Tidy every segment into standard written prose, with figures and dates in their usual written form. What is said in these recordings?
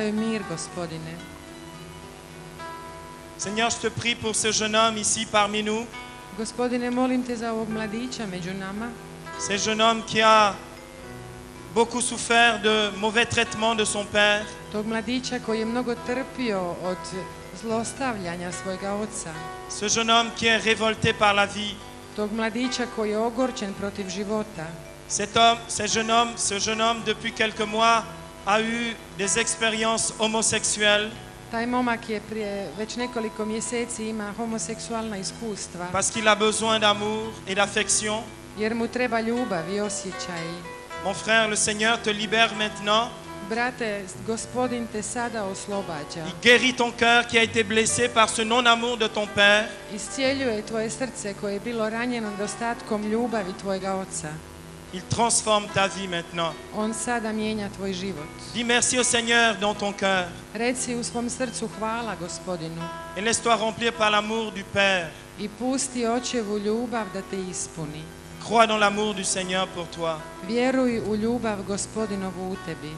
daju mir, Gospodine. Seigneur, je te prie pour ce jeune homme ici parmi nous. Gospodine, molim te za ovog mladića među nama, Ce jeune homme qui a beaucoup souffert de mauvais traitements de son père. tog mladića koji je mnogo trpio od zlostavljanja svojega oca, Ce jeune homme qui est révolté par la vie. tog mladića koji je ogorčen protiv života. Ce jeune homme, depuis quelques mois, a eu des expériences homosexuelles Taj momak je prije već nekoliko mjeseci ima homoseksualna iskustva, parce qu'il a besoin d'amour et d'affection. jer mu treba ljubav i osjećaj. Mon frère, le Seigneur te libère maintenant. Brate, Gospodin te sada oslobađa. Il guérit ton cœur qui a été blessé par ce non-amour de ton père. Iscijeljuje tvoje srce koje je bilo ranjeno nedostatkom ljubavi tvojega oca. Il transforme ta vie maintenant. On sada mijenja tvoj život. Dis merci au Seigneur dans ton cœur Reci u svom srcu hvala Gospodinu et laisse-toi remplir par l'amour du Père. i pusti očevu ljubav da te ispuni. Crois dans l'amour du Seigneur pour toi. Vjeruj u ljubav Gospodinovu u tebi.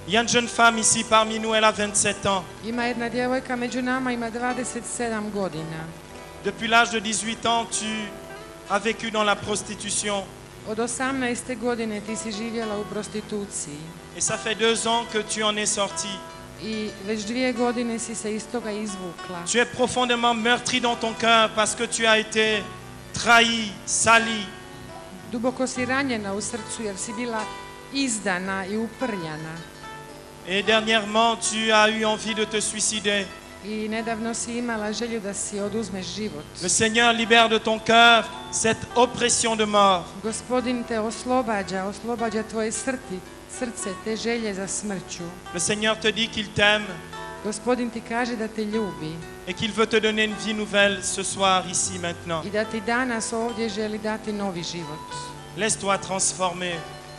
Il y a une jeune femme ici parmi nous, elle a 27 ans. Ima jedna djevojka među nama, ima 27 godina. Depuis l'âge de 18 ans, tu as vécu dans la prostitution. Od 18. godine ti si živjela u prostituciji Et ça fait 2 ans que tu en es sorti. i već 2 godine si se iz toga izvukla. Tu es profondément meurtri dans ton cœur parce que tu as été trahi, sali. Duboko si ranjena u srcu jer si bila izdana i uprljana. Et dernièrement, tu as eu envie de te suicider. I nedavno si imala želju da si oduzmeš život. Le Seigneur libère de ton cœur cette oppression de mort. Gospodin te oslobađa tvoje srce, te želje za smrću. Le Seigneur te dit qu'il t'aime Gospodin ti kaže da te ljubi et qu'il veut te donner une vie nouvelle ce soir, ici, maintenant. i da ti danas ovdje želi dati novi život. Laisse-toi transformer.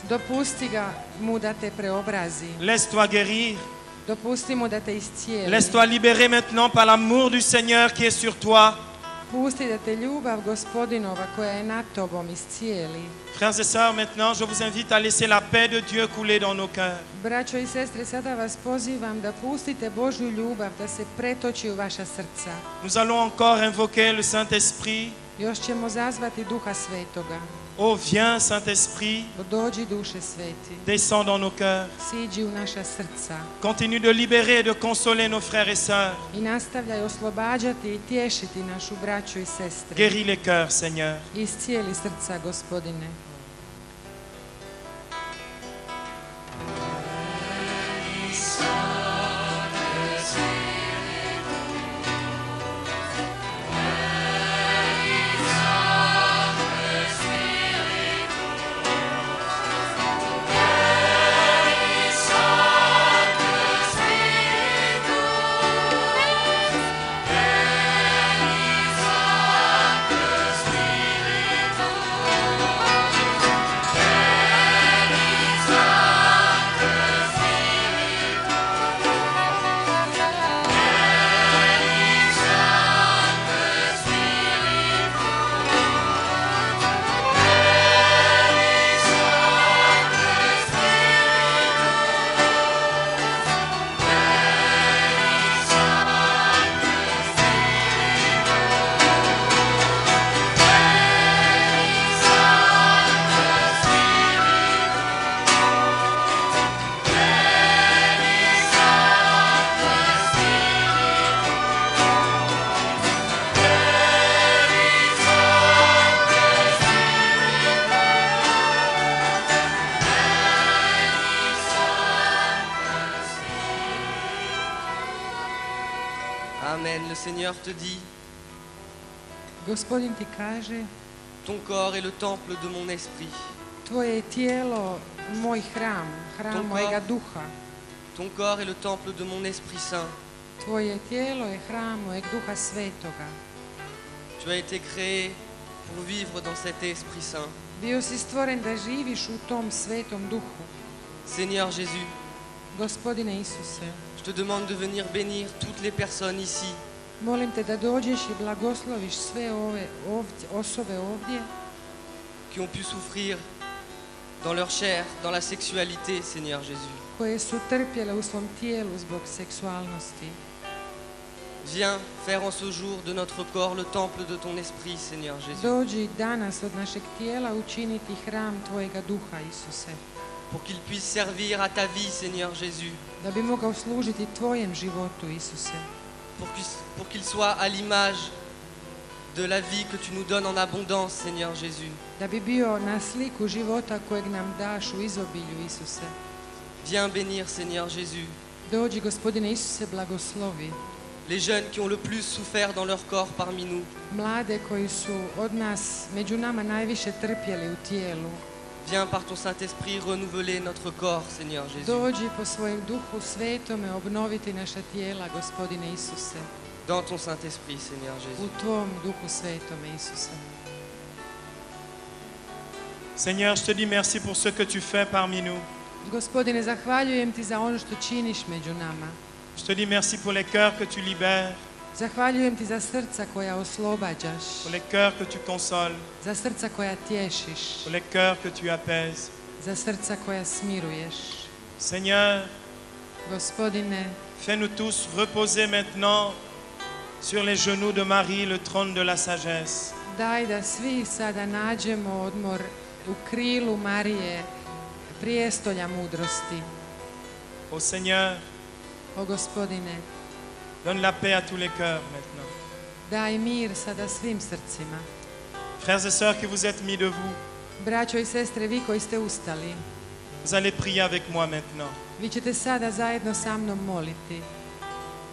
Dopusti mu da te preobrazi. Laisse-toi guérir. Dopusti mu da te iscijeli. Laisse-toi libérer maintenant par l'amour du Seigneur qui est sur toi. Pusti da te ljubav Gospodinova koja je nad tobom iscijeli. Frères et sœurs, maintenant, je vous invite à laisser la paix de Dieu couler dans nos cœurs. Braćo i sestre, sada vas pozivam da pustite Božju ljubav da se pretoči u vaša srca. Nous allons encore invoquer le Saint-Esprit. Još ćemo zazvati Duha Svetoga. Oh, viens, Saint-Esprit, Dođi Duše Sveti, descends dans nos cœurs. siđi u naša srca Continue de libérer et de consoler nos frères et sœurs. i nastavljaj oslobađati i tješiti našu braću i sestre. Guéris les cœurs, Seigneur. Iscijeli srca, Gospodine. Amen. Le Seigneur te dit, Gospodin ti kaže, ton corps est le temple de mon esprit. tvoje je tijelo moj hram, hram Ton mojega corps. duha. Ton corps est le temple de mon Esprit Saint. Tvoje tijelo je hram mojeg Duha Svetoga. Tu as été créé pour vivre dans cet Esprit Saint. Bio si stvoren da živiš u tom svetom duhu. Seigneur Jésus, Gospodine Isuse, je te demande de venir bénir toutes les personnes ici molim te da dođeš i blagosloviš sve ove osobe ovdje qui ont pu souffrir dans leur chair, dans la sexualité, Seigneur Jésus. koje su trpjele u svom tijelu zbog seksualnosti. Viens faire en ce jour de notre corps le temple de ton esprit, Seigneur Jésus, Dođi danas od našeg tijela učiniti hram Tvojega duha, Isuse, pour qu'il puisse servir à ta vie, Seigneur Jésus, da bi mogao služiti Tvojem životu, Isuse, pour qu'il soit à l'image de la vie que tu nous donnes en abondance, Seigneur Jésus. da bi bio na sliku života kojeg nam daš u izobilju, Isuse. Viens bénir, Seigneur Jésus, Dođi, Gospodine Isuse, blagoslovi les jeunes qui ont le plus souffert dans leur corps parmi nous. mlade koji su od nas, među nama, najviše trpjeli u tijelu. Viens par ton Saint-Esprit renouveler notre corps, Seigneur Jésus. Dođi po svojem duhu svetome obnoviti naša tijela, Gospodine Isuse, Dans ton Saint-Esprit, Seigneur u Jésus. Tvom duhu svetome, Isuse. Seigneur, je te dis merci pour ce que tu fais parmi nous. Gospodine, zahvaljujem Ti za ono što činiš među nama. Je te dis merci pour les cœurs que tu libères, Zahvaljujem Ti za srca koja oslobađaš, pour les cœurs que tu consoles, za srca koja tješiš, pour les cœurs que tu apaises. za srca koja smiruješ. Seigneur, Gospodine, fais-nous tous reposer maintenant sur les genoux de Marie, le trône de la sagesse. daj da svi sada nađemo odmor u krilu Marije, prijestolja mudrosti. Ô Seigneur, O Gospodine, donne la paix à tous les cœurs maintenant. daj mir sada svim srcima. Frères et sœurs qui vous êtes mis debout, Braćo i sestre, vi koji ste ustali, vous allez prier avec moi maintenant. vi ćete sada zajedno sa mnom moliti.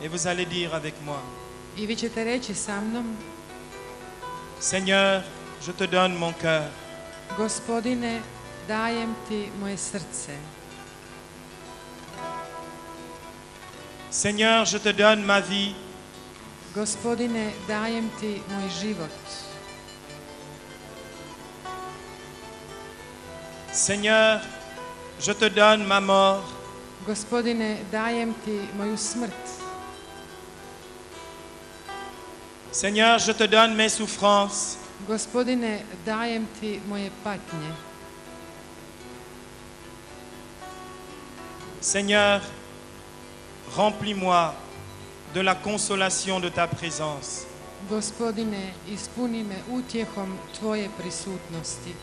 Et vous allez dire avec moi, I vi ćete reći sa mnom: Seigneur, je te donne mon cœur. Gospodine, dajem Ti moje srce. Seigneur, je te donne ma vie. Gospodine, dajem Ti moj život. Seigneur, je te donne ma mort. Gospodine, dajem Ti moju smrt. Seigneur, je te donne mes souffrances. Gospodine, dajem Ti moje patnje. Seigneur, remplis-moi de la consolation de ta présence. Gospodine, ispuni me utjehom Tvoje prisutnosti.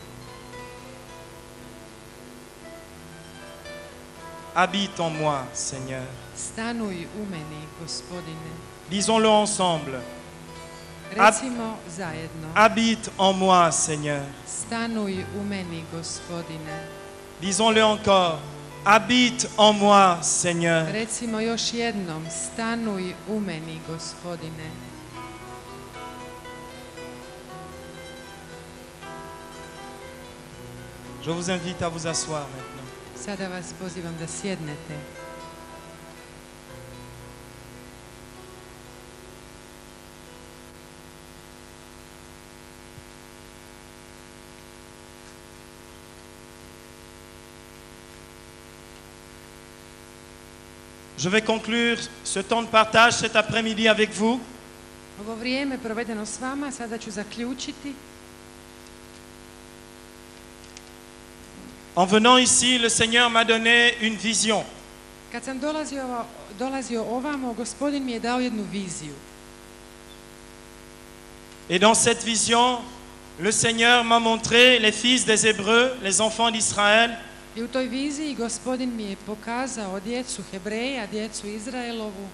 Habite en moi, Seigneur. Stanuj u meni, Gospodine. Disons-le ensemble. Recimo zajedno. Habite en moi, Seigneur. Stanuj u meni, Gospodine. Disons-le encore. Habite en moi, Seigneur. Recimo još jednom, stanuj u meni, Gospodine. Je vous invite à vous asseoir maintenant. Sada vas pozivam da sjednete. Je vais conclure ce temps de partage cet après-midi avec vous. Ovo vrijeme provedeno s vama sada ću zaključiti. En venant ici, le Seigneur m'a donné une vision. Kad sam dolazio ovamo, Gospodin mi je dao jednu viziju. Et dans cette vision, le Seigneur m'a montré les fils des Hébreux, les enfants d'Israël, I u toj viziji Gospodin mi je pokazao djecu Hebreja, djecu Izraelovu,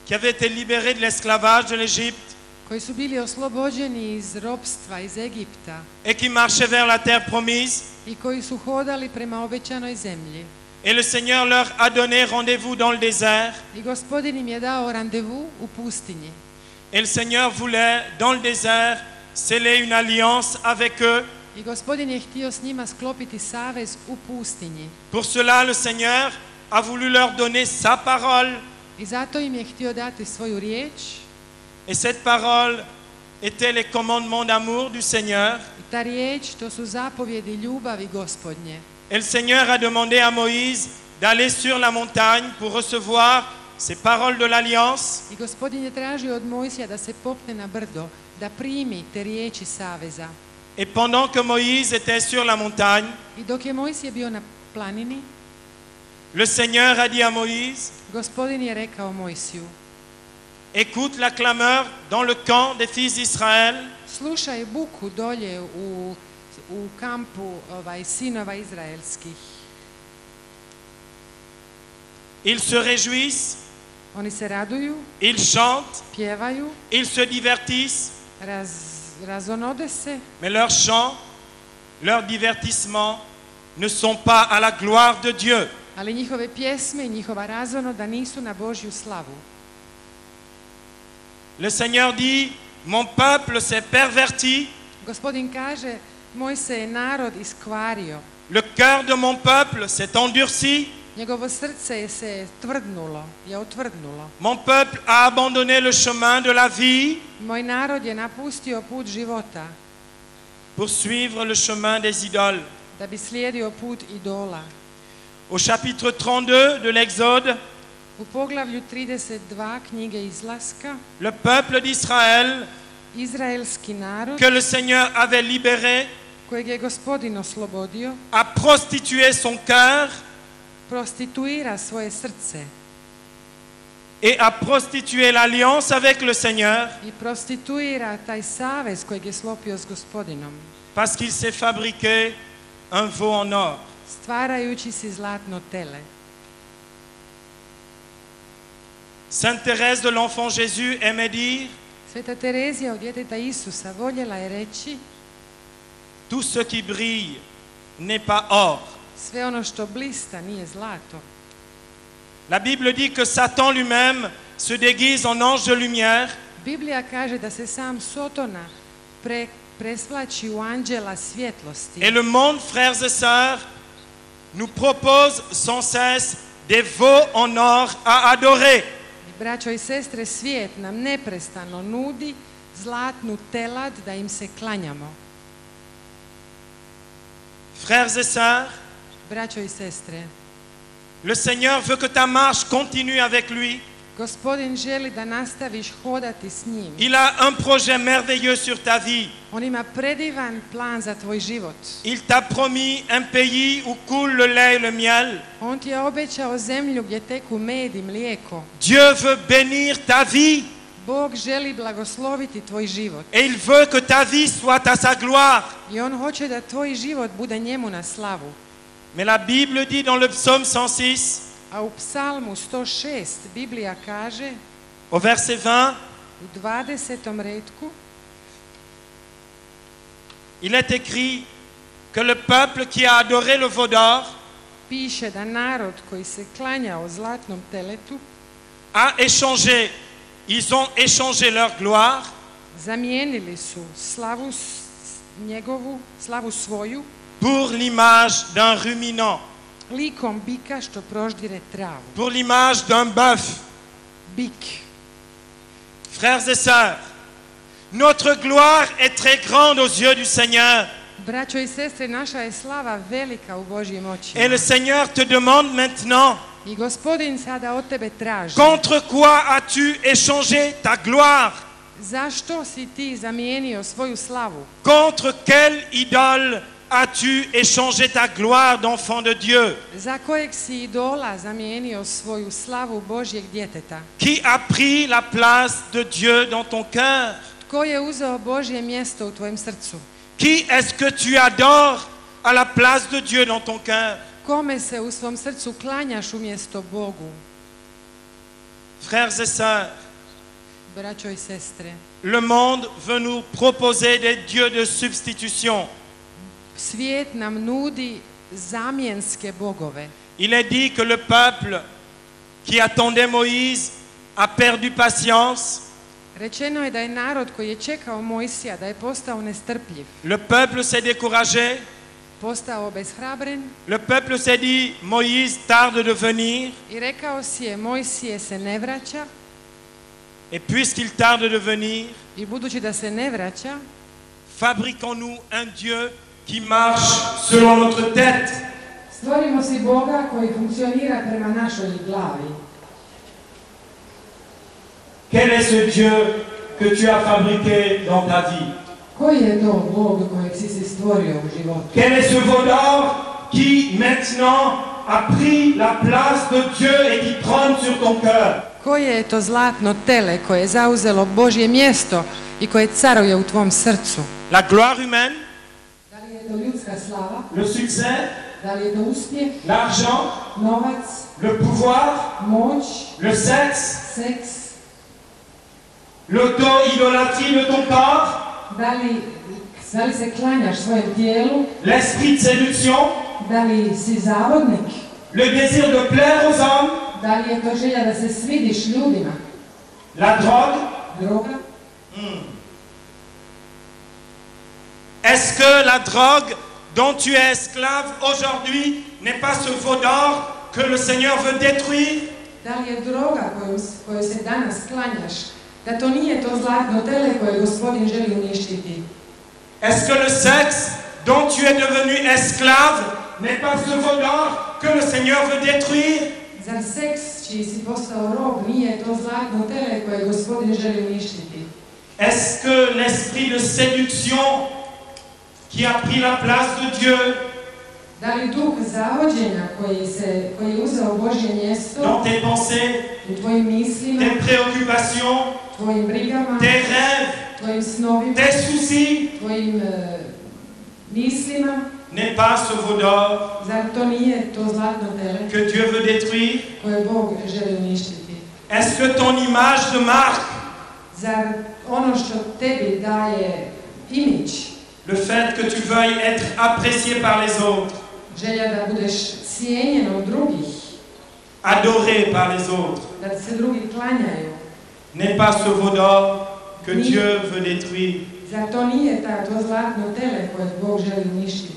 qui avaient été libérés de l'esclavage de l'Égypte koji su bili oslobođeni iz ropstva, iz Egipta, et qui marchaient vers la terre promise. i koji su hodali prema obećanoj zemlji. Et le Seigneur leur a donné rendez-vous dans le désert. I Gospodin im je dao randevu u pustinji. Et le Seigneur voulait, dans le désert, sceller une alliance avec eux. I Gospodin je htio s njima sklopiti savez u pustinji. Pour cela, le Seigneur a voulu leur donner sa parole. I zato im je htio dati svoju riječ. Et cette parole était les commandements d'amour du Seigneur. I ta riječ, to su zapovjedi ljubavi Gospodnje. Et le Seigneur a demandé à Moïse d'aller sur la montagne pour recevoir ces paroles de l'alliance. I Gospodin je tražio od Mojsija da se popne na brdo, da primi te riječi saveza. Et pendant que Moïse était sur la montagne, I dok je Mojsije bio na planini, le Seigneur a dit à Moïse, Gospodin je rekao Mojsiju, écoute la clameur dans le camp des fils d'Israël. slušaj buku dolje u kampu sinova izraelskih. Ils se réjouissent, Oni se raduju, ils chantent, pjevaju, ils se divertissent, razonode se, mais leurs chants, leurs divertissements ne sont pas à la gloire de Dieu. ali njihove pjesme i njihova razonoda nisu na Božju slavu. Le Seigneur dit, mon peuple s'est perverti, Gospodin kaže, moj se je narod iskvario, le cœur de mon peuple s'est endurci, njegovo srce se je otvrdnulo. mon peuple a abandonné le chemin de la vie Moj narod je napustio put života pour suivre le chemin des idoles. da bi slijedio put idola. Au chapitre 32 de l'Exode, U poglavlju 32 knjige Izlaska, le peuple d'Israël izraelski narod que le Seigneur avait libéré kojeg je Gospodin oslobodio a prostitué son cœur prostituira svoje srce et a prostitué l'alliance avec le Seigneur i prostituira taj savez kojeg je sklopio s Gospodinom, parce qu'il s'est fabriqué un veau en or. stvarajući si zlatno tele. Sainte Thérèse de l'Enfant Jésus aimait dire, Sveta Terezija od djeteta Isusa voljela je reći, tout ce qui brille n'est pas or. sve ono što blista nije zlato. La Bible dit que Satan lui-même se déguise en ange de lumière Biblija kaže da se sam Sotona presvlači u anđela svjetlosti. et le monde, frères et sœurs, nous propose sans cesse des veaux en or à adorer. Braćo i sestre, svijet nam neprestano nudi zlatnu telad da im se klanjamo. Frères et sœurs, Braćo i sestre, le Seigneur veut que ta marche continue avec lui. Gospodin želi da nastaviš hodati s njim. Il a un projet merveilleux sur ta vie. On ima predivan plan za tvoj život. Il t'a promis un pays où coule le lait et le miel. On ti je obećao zemlju gdje teku med i mlijeko. Dieu veut bénir ta vie Bog želi blagosloviti tvoj život. et il veut que ta vie soit à sa gloire. I on hoće da tvoj život bude njemu na slavu. Mais la Bible dit dans le psaume 106, A u psalmu 106 Biblija kaže au verset 20, u 20. retku, il est écrit que le peuple qui a adoré le veau d'or piše da narod koji se klanjao zlatnom teletu a échangé, ils ont échangé leur gloire zamijenili su slavu njegovu, slavu svoju, pour l'image d'un ruminant, likom bika što proždire travu. pour l'image d'un bœuf. Bik. Frères et sœurs, notre gloire est très grande aux yeux du Seigneur. Braćo i sestre, naša je slava velika u Božjim očima. Et le Seigneur te demande maintenant, I Gospodin sada od tebe traži. contre quoi as-tu échangé ta gloire? Zašto si ti zamijenio svoju slavu? Contre quelle idole as-tu échangé ta gloire d'enfant de Dieu? Za kojeg si idola zamijenio svoju slavu Božjeg djeteta? Qui a pris la place de Dieu dans ton cœur? Tko je uzeo Božje mjesto u tvojem srcu? Qui est-ce que tu adores à la place de Dieu dans ton cœur? Kome se u svom srcu klanjaš umjesto Bogu? Frères et sœurs, Braćo i sestre, le monde veut nous proposer des dieux de substitution. svijet nam nudi zamjenske bogove. Il est dit que le peuple qui attendait Moïse a perdu patience. Rečeno je da je narod koji je čekao Mojsija da je postao nestrpljiv, Le peuple s'est découragé. postao obeshrabren Le peuple s'est dit, Moïse tarde de venir. i rekao si je Mojsije se ne vraća Et puisqu'il tarde de venir, i budući da se ne vraća, fabriquons-nous un Dieu qui marche selon notre tête. stvorimo si Boga koji funkcionira prema našoj glavi. Quel est ce Dieu que tu as fabriqué dans ta vie? Koji je to Bog kojeg si se stvorio u životu? Quel est ce veau d'or qui maintenant a pris la place de Dieu et qui trône sur ton cœur? Koje je to zlatno tele koje je zauzelo Božje mjesto i koje caruje u tvom srcu? La gloire humaine, Da li je to ljudska slava? le succès, Da li je to uspjeh? l'argent, Novac? le pouvoir, Moć? le sexe, Seks? l'auto-idolâtrie de ton corps, Da li se klanjaš svojem tijelu? l'esprit de séduction, Da li si zavodnik? le désir de plaire aux hommes, Da li je to želja da se svidiš ljudima? la drogue. Droga? Est-ce que la drogue dont tu es esclave aujourd'hui n'est pas ce veau d'or que le Seigneur veut détruire? Da li je droga koju se danas klanjaš, da to nije to zlatno tele koje Gospodin želi uništiti? Est-ce que le sexe dont tu es devenu esclave n'est pas ce veau d'or que le Seigneur veut détruire? Zar seks čiji si postao rob nije to zlatno tele koje Gospodin želi uništiti? Est-ce que l'esprit de séduction qui a pris la place de Dieu Da li duh zavođenja koji je uzeo Božje mjesto dans tes pensées, u tvojim mislima, tes préoccupations, tvojim brigama, tes rêves, tvojim snovima, tes soucis, tvojim mislima, n'est pas ce veau d'or zar to nije to zlatno tele que Dieu veut détruire? koje Bog želi uništiti? Est-ce que ton image de marque, Zar ono što tebi daje imidž, le fait que tu veuilles être apprécié par les autres, želja da budeš cijenjen od drugih, adoré par les autres, da ti se drugi klanjaju, n'est pas ce veau d'or que Oui. Dieu veut détruire? zar to nije to zlatno tele koje Bog želi uništiti?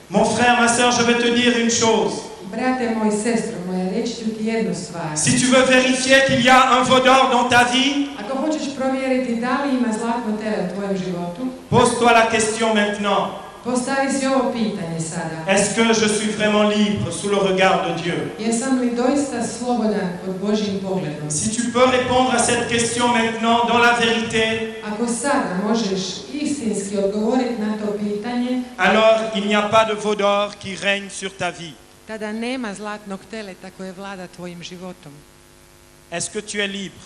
Mon frère, ma sœur, je vais te dire une chose. Brate moj, sestro moja, reći ću ti jednu stvar. Si tu veux vérifier qu'il y a un veau d'or dans ta vie, Ako hoćeš provjeriti da li ima zlatno tele u tvojem životu, pose-toi la question maintenant. postavi si ovo pitanje sada. Est-ce que je suis vraiment libre sous le regard de Dieu? Jesam li doista slobodan pod Božjim pogledom? Si tu peux répondre à cette question maintenant dans la vérité, Ako sada možeš istinski odgovoriti na to pitanje, alors il n'y a pas de veau d'or qui règne sur ta vie. tada nema zlatnog teleta koje vlada tvojim životom. Est-ce que tu es libre?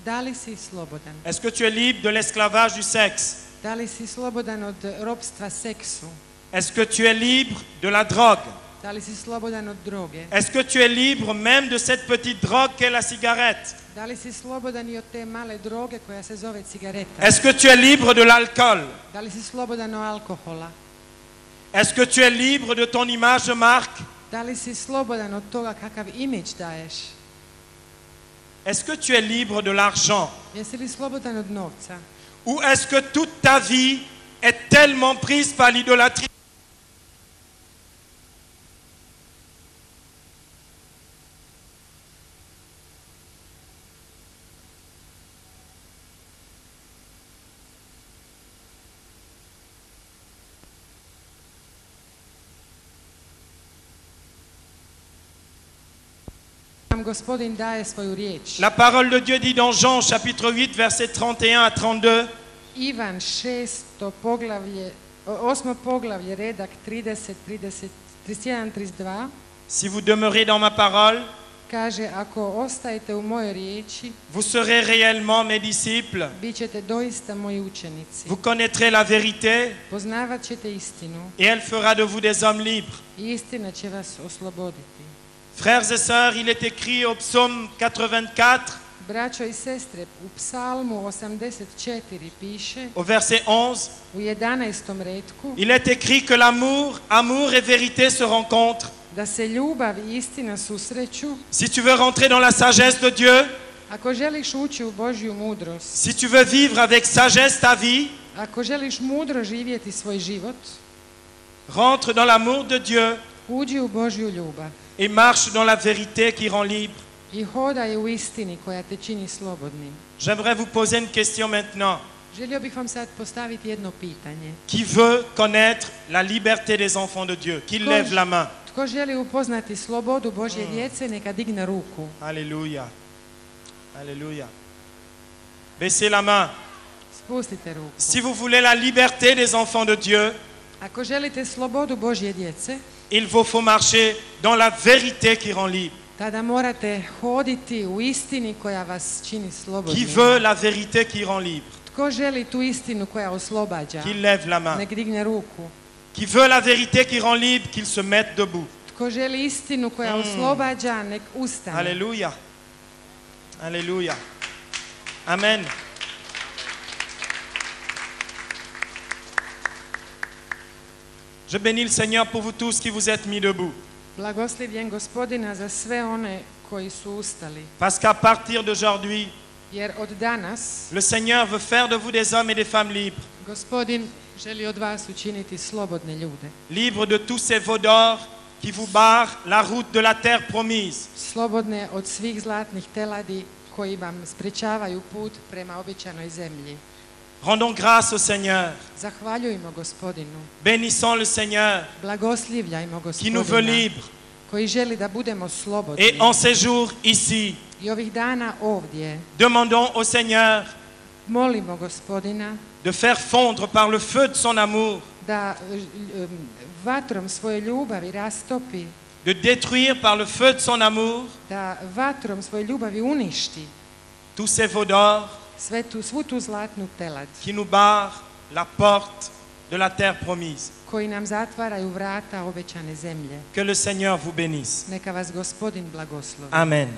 Da li si slobodan? Est-ce que tu es libre de l'esclavage du sexe? Da li si slobodan od ropstva seksu? Est-ce que tu es libre de la drogue? Da li si slobodan od droge? Est-ce que tu es libre même de cette petite drogue qu'est la cigarette? Da li si slobodan i od te male droge koja se zove cigareta? Est-ce que tu es libre de l'alcool? Da li si slobodan od alkohola? Est-ce que tu es libre de ton image de marque? Da li si slobodan od toga kakav imidž daješ? Est-ce que tu es libre de l'argent? Jesi li slobodan od novca? Ou est-ce que toute ta vie est tellement prise par l'idolâtrie? Nam Gospodin daje svoju riječ. La parole de Dieu dit dans Jean chapitre 8 verset 31 à 32. Ivan 6. poglavlje, 8. poglavlje, redak 30, 31, 32, Si vous demeurez dans ma parole, kaže, ako ostajete u mojoj riječi, vous serez réellement mes disciples. bit ćete doista moji učenici. Vous connaîtrez la vérité Poznavat ćete istinu et elle fera de vous des hommes libres. i istina će vas osloboditi. Frères et sœurs, il est écrit au psaume 84, Braćo i sestre, u psalmu 84 piše, au verset 11, u 11. retku, il est écrit que amour et vérité se rencontrent. da se ljubav i istina susreću. Si tu veux rentrer dans la sagesse de Dieu, Ako želiš ući u Božju mudrost, si tu veux vivre avec sagesse ta vie, ako želiš mudro živjeti svoj život, rentre dans l'amour de Dieu uđi u Božju ljubav et marche dans la vérité qui rend libre. i hodaj u istini koja te čini slobodnim. J'aimerais vous poser une question maintenant. Želio bih vam sad postaviti jedno pitanje. Qui veut connaître la liberté des enfants de Dieu? Qui lève la main? Tko želi upoznati slobodu Božje djece, neka digne ruku. Alléluia. Alléluia. Baissez la main. Spustite ruku. Si vous voulez la liberté des enfants de Dieu, Ako želite slobodu Božje djece, il vous faut marcher dans la vérité qui rend libre. tada morate hoditi u istini koja vas čini Qui slobodnim. veut la vérité qui rend libre? Tko želi tu istinu koja oslobađa? Qu'il lève la main. Nek digne ruku. Qui veut la vérité qui rend libre? Qu'il se mette debout. Tko želi istinu koja oslobađa, nek ustane. Alléluia. Alléluia. Amen. Je bénis le Seigneur pour vous tous qui vous êtes mis debout. Blagoslivljen Gospodina za sve one koji su ustali. Parce qu'à partir d'aujourd'hui, Jer od danas le Seigneur veut faire de vous des hommes et des femmes libres. Gospodin želi od vas učiniti slobodne ljude. Libres de tous ces veaux d'or qui vous barrent la route de la terre promise. Slobodne od svih zlatnih teladi koji vam sprečavaju put prema obećanoj zemlji. Rendons grâce au Seigneur. Zahvaljujmo Gospodinu. Bénissons le Seigneur Blagoslivljajmo qui nous veut Gospodina libres. koji želi da budemo slobodni. Et en ces jours ici, I ovih dana ovdje demandons au Seigneur molimo Gospodina de faire fondre par le feu de son amour, da vatrom svoje ljubavi rastopi, de détruire par le feu de son amour da vatrom svoje ljubavi uništi tous ces veaux d'or svu tu zlatnu telad qui nous barrent la porte de la terre promise. koji nam zatvaraju vrata obećane zemlje. Que le Seigneur vous bénisse. Neka vas Gospodin blagoslovi. Amen.